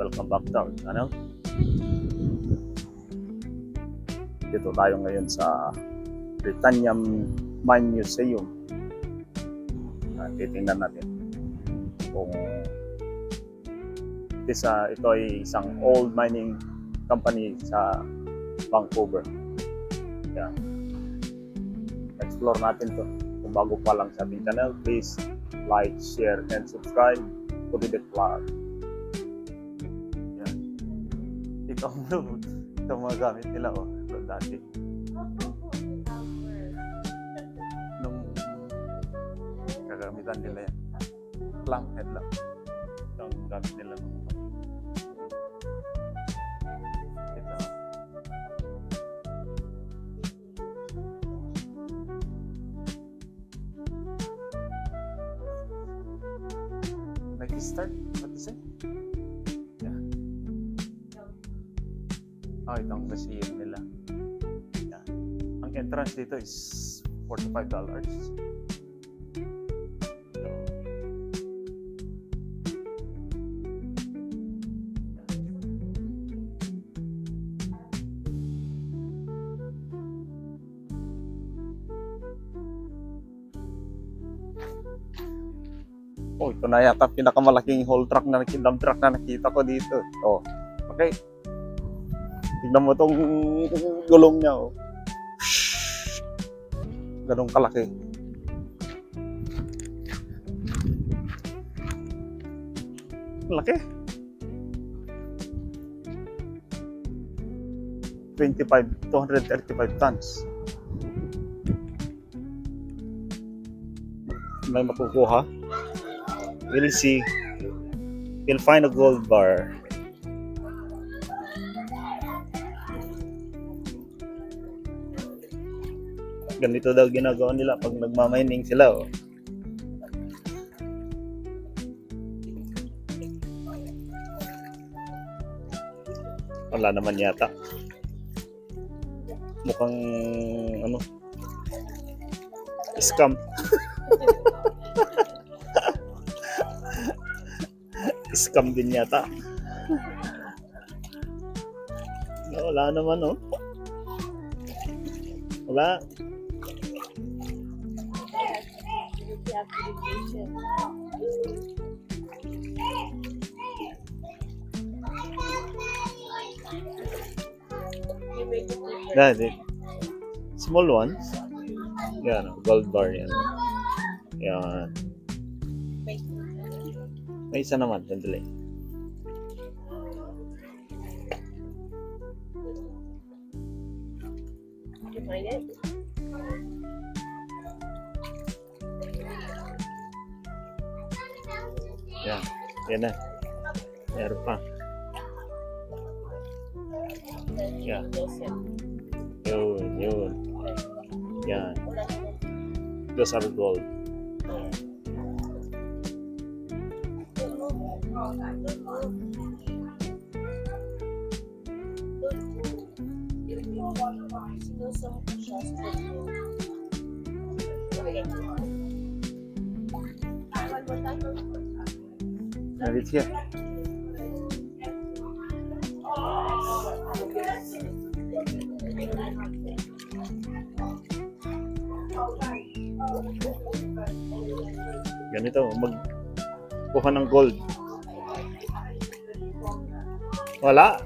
welcome back to our channel. Dito tayo ngayon sa Britannia Mine Museum. Titingnan natin kung ito ay isang old mining company sa Vancouver. Yan. Explore natin to. Kung bago pa lang sa ating channel, please like, share, and subscribe to the vlog. Yan. Ito ang mga gamit nila, oh. Ito dati. Nung kagamitan nila yan. Clamp head lang. Ito ang gamit nila. Ito. Start? What is it? Yeah. Oh, ito ang museum nila. Yeah. Ang entrance dito is $45. Oh, ito na yata pinakamalaking haul truck na dump truck na nakita ko dito. Oh, okay. Tignan mo tong gulong niya, oh. Ganong kalaki. Laki. 235 tons. May makukuha. We'll see. We'll find a gold bar. Ganito daw ginagawa nila pag nagmamining sila, oh. Wala naman yata. Mukhang ano, scam. Scam din yata. Wala naman, oh. Wala. That's it. Small ones. Yan, gold bar yan. Yan. May isa naman, sandali. You find it? Yan, yan na. Meron pa. Yan. Yun. Yan. Those are gold. And it's here. Ganito, magkuha ng gold. Wala.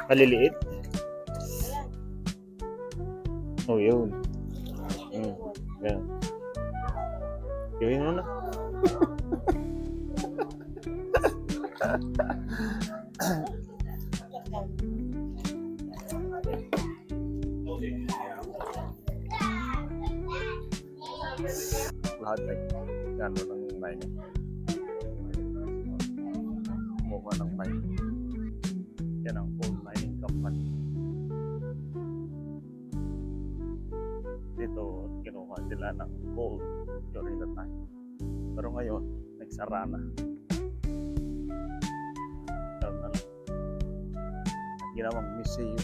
Maliliit. Oh, yun. Yan. Gawin mo na. Lahat ay gano'n ng mine. Mukha ng mine. Yan ang old mining company. Dito, kinuha sila ng gold during the time. Pero ngayon, nagsara na. Ginawang museum.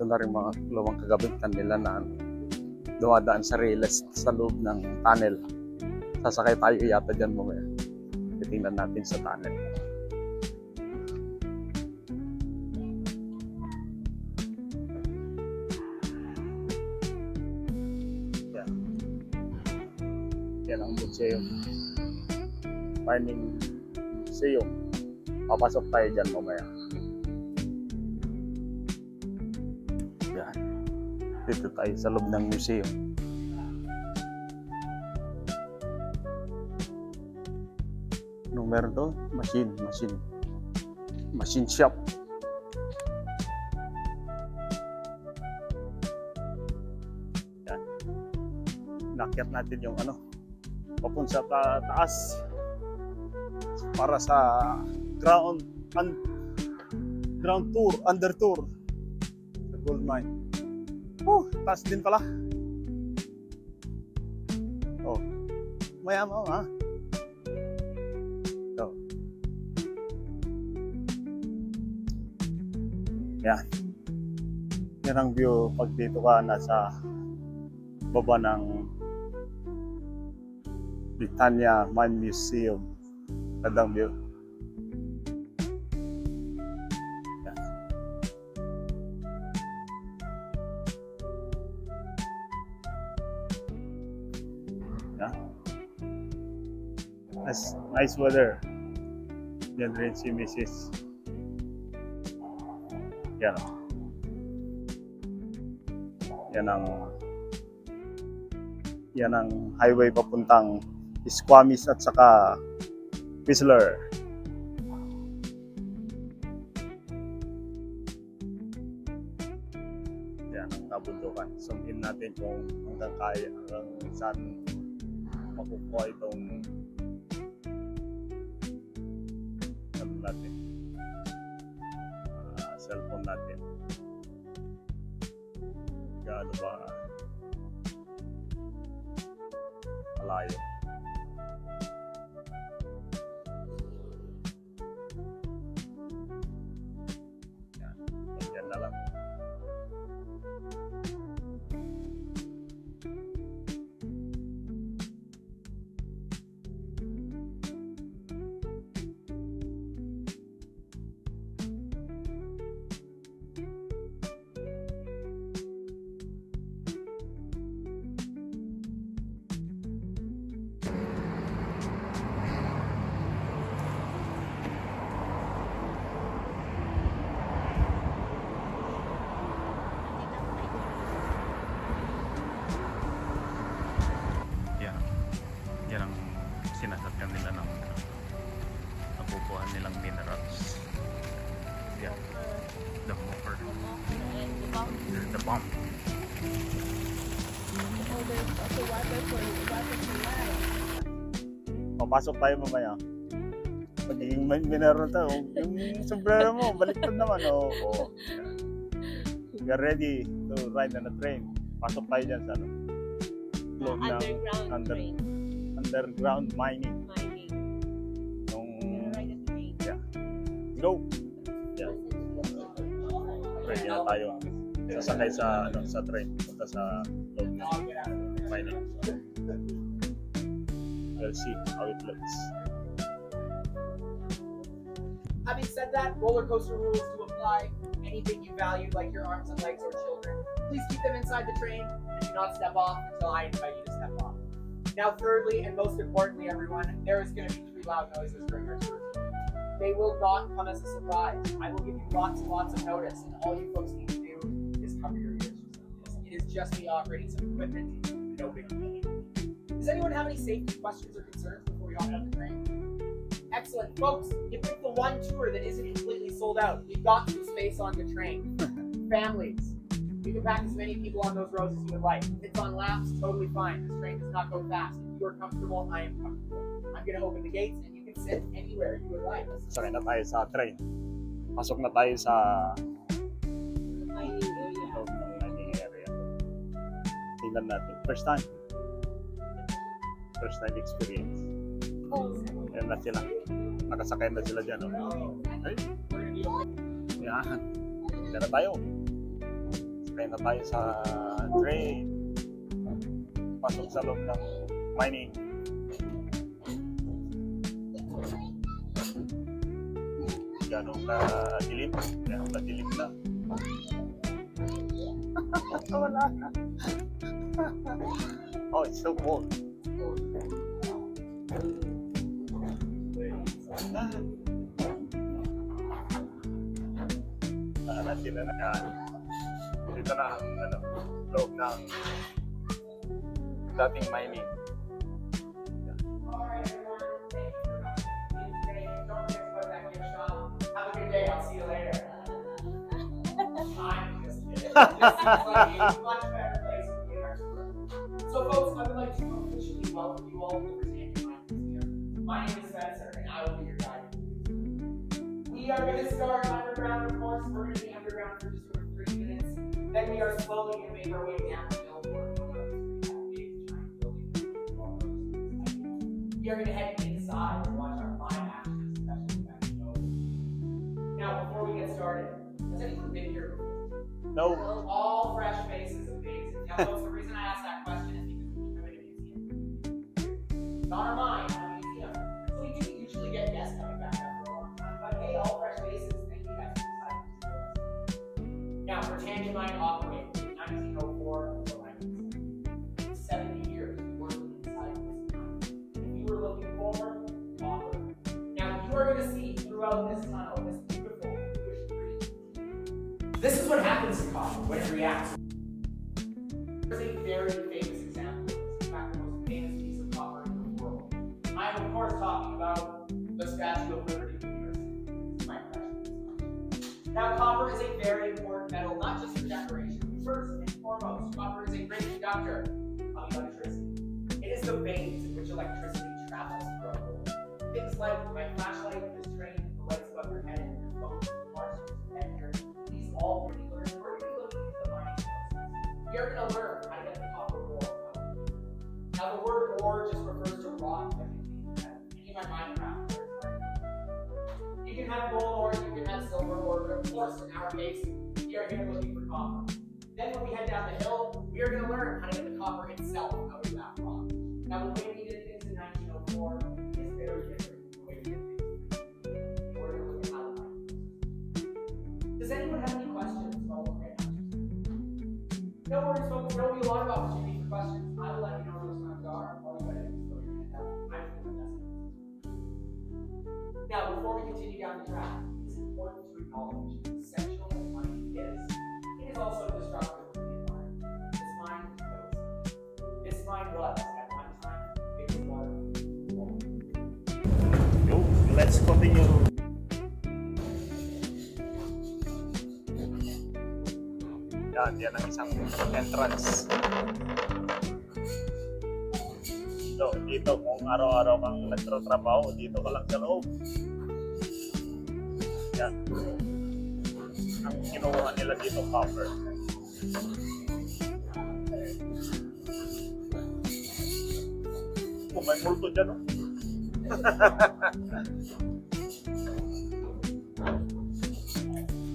Ito na rin mga lumang kagamitan nila na dumadaan sa rails sa loob ng tunnel. Sasakay tayo yata dyan mamaya. Titingnan natin sa tunnel. Yan. Yan ang museum. Mining museum. Papasok tayo dyan mamaya. Yan. Dito tayo sa loob ng museum. Anong meron to? Machine shop. Yan. Nakyat natin yung papunta sa taas para sa ground tour, under tour sa gold mine. Taas din pala. Maya mo ha. Yan. Yan ang view pag dito ka nasa baba ng Britannia Mine Museum. Gandang view. Yan. Yan. Nice weather. Yan rin si Mrs. Yan. Yan ang highway papuntang Squamish at saka Whistler. Yan ang nabundukan. Zoom in natin kung hanggang saan makukuha itong natin. Cellphone natin. Gaano ba malayo? Yan na lang. Yan ang sinasakyan nila ng napupuhan nilang minerals. Yan. The motor. There's the pump. Papasok tayo mamaya. Pagiging mineral tayo. Yung sombrero mo, baliktad naman. We are ready to ride on a train. Pasok tayo dyan sa underground mining. Yeah. Go. Yeah. Ready na tayo. Sasakay sa train punta sa loob ng mining. We'll see how it looks. Having said that, roller coaster rules do apply. Anything you value, like your arms and legs or children, please keep them inside the train and do not step off until I invite you to step off. Now, thirdly, and most importantly, everyone, there is going to be 3 loud noises during our tour. They will not come as a surprise. I will give you lots and lots of notice, and all you folks need to do is cover your ears. It is just me operating some equipment, no big deal. Does anyone have any safety questions or concerns before we hop on the train? Excellent. Folks, you picked the one tour that isn't completely sold out. We've got some space on the train. Families, you can pack as many people on those rows as you would like. If it's on laps, totally fine. This train does not go fast. If you are comfortable, I am comfortable. I'm going to open the gates and you can sit anywhere you would like. Sakay na tayo sa train. Pasok na tayo sa mining area. Mining area. Tingnan natin. First time experience. Yan na sila. Nakasakay na sila dyan. Ay. Yan. Yan na tayo. Sakay na tayo sa train. Pasok sa loob ng mining. Ganong ka dilim? Ganong ka dilim na. Wala na. Oh, it's so cold. Natin na yan. Dito na ang loob ng dating mining. Have a good day. I'll see you later. I'm just kidding. This seems like a much better place to be. So, folks, I would like to officially welcome you all to the Virginia Mine Museum. My name is Spencer, and I will be your guide. We are going to start underground, of course. We're going to be underground for just over 3 minutes. Then we are slowly going to make our way down the hill. We are going to head inside and watch our live action special effects show. Now, before we get started, has anyone been here before? No. All fresh faces amazing. Now, folks, the reason I asked that question is because we're coming to a museum. Not our mind, a museum. So we do usually get guests coming back after a long time. But hey, all fresh faces, thank you guys for deciding to do this. Now, Britannia Mine operated from 1904 until 1970. 70 years working inside this mine. If you were looking forward, copper. Now, you are going to see throughout this tunnel this beautiful bluish green. This is what happens to copper when it reacts. There's a very famous example of this. In fact, the most famous piece of copper in the world. I am, of course, talking about the Statue of Liberty in New York City. This is my impression. Now, copper is a very important metal, not just for decoration. First and foremost, copper is a great conductor of electricity. It is the veins in which electricity travels through our world. Things like my flashlight, this train, the lights above your head, and your phone, parts and your these all can be learned. We're going to be looking into the mining process. We are going to learn how to get the copper ore out. Now, the word ore just refers to rock that contains metal. Any of my Minecraft players. You can have gold ore, you can have silver ore, but of course, in our case, we are here looking for copper. Then when we head down the hill, we are going to learn how to get the copper itself out of that rock. Now, the way we did things in 1904 is very different from the way we did things today. We're going to look at how the mine process. Does anyone have any questions about what we're going to No worries, folks. There will be a lot of opportunity for questions. I will let you know where those times are. All you got to do is go to your handout. I'm going to mess it. Now, before we continue down the track, it's important to acknowledge how essential as mining is. It is also destructive to the environment. This mine is closed. This mine was, at one time, big water. Yo, let's continue. Yan ang isang entrance. So, dito kung araw-araw kang nagtatrabaho, dito ka lang sa loob. Yan. Ang kinuha nila dito, copper. Oh, may multo dyan, oh.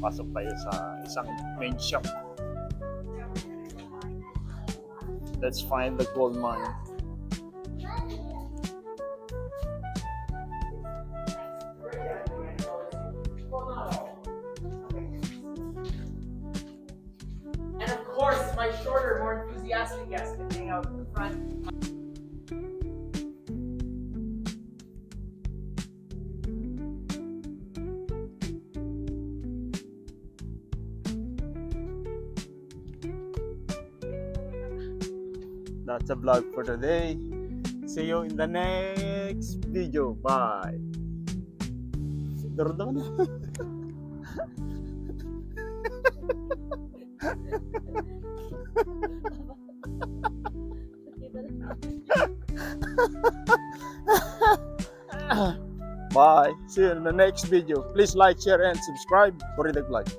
Pasok tayo sa isang main shop. Let's find the gold mine. And of course, my shorter, more enthusiastic guests can hang out in the front. That's a vlog for today. See you in the next video. Bye. Dordon. Bye. See you in the next video. Please like, share, and subscribe for the vlog.